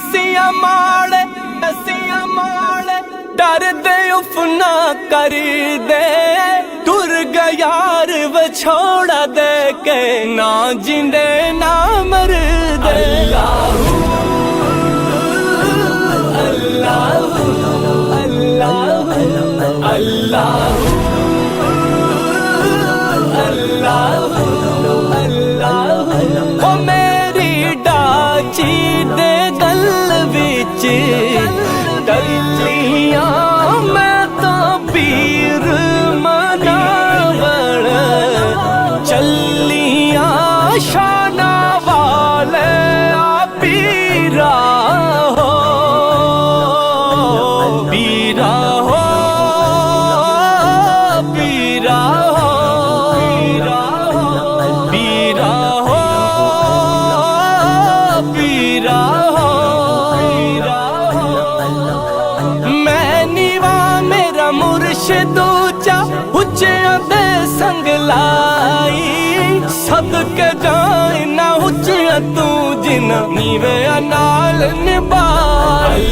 असियां माड़े डर दे उफ ना कर दे टुर गया यार विछोड़ा दे के ना जिंदे ना मर दे ओ मेरी डाची दे गल विच टलियां मैं तो पीर मनावण चलियां शाना वाले आ पीरा हो पीरा हो पीरा हो पीरा हो पीरा हो मैं नीवा मेरा मुर्शिद ऊंचा उच्चियां दे संग लाई सदके जाए ना उच्चियां तू जिना नीवे नाल निभाई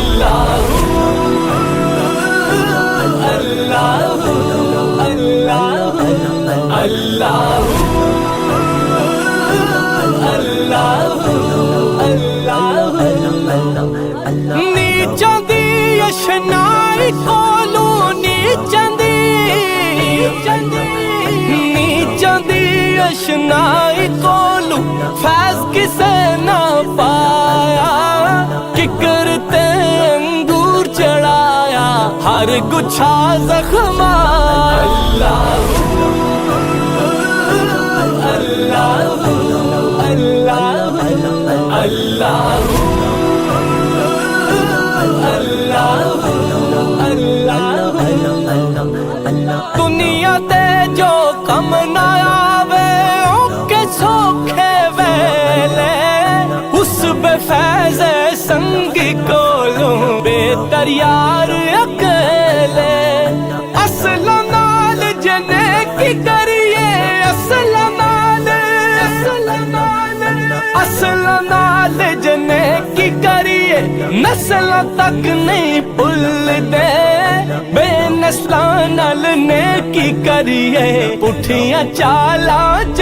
नीचां दी अशनाई कोलू नीचां दी अशनाई कोलू फैज किसे ना पाया किकर ते अंगूर चढ़ाया हर गुच्छा जख्मा दुनिया ते जो कम ना आवे ओके सौखे वेले उस बेफैज संगी कोलों बेहतर यार अकेले असला नाल जने की करिए असला नाल जने की करिए नस्ल तक नहीं भुल दे बेनस्लां नाल ने की करिए उठियां चाला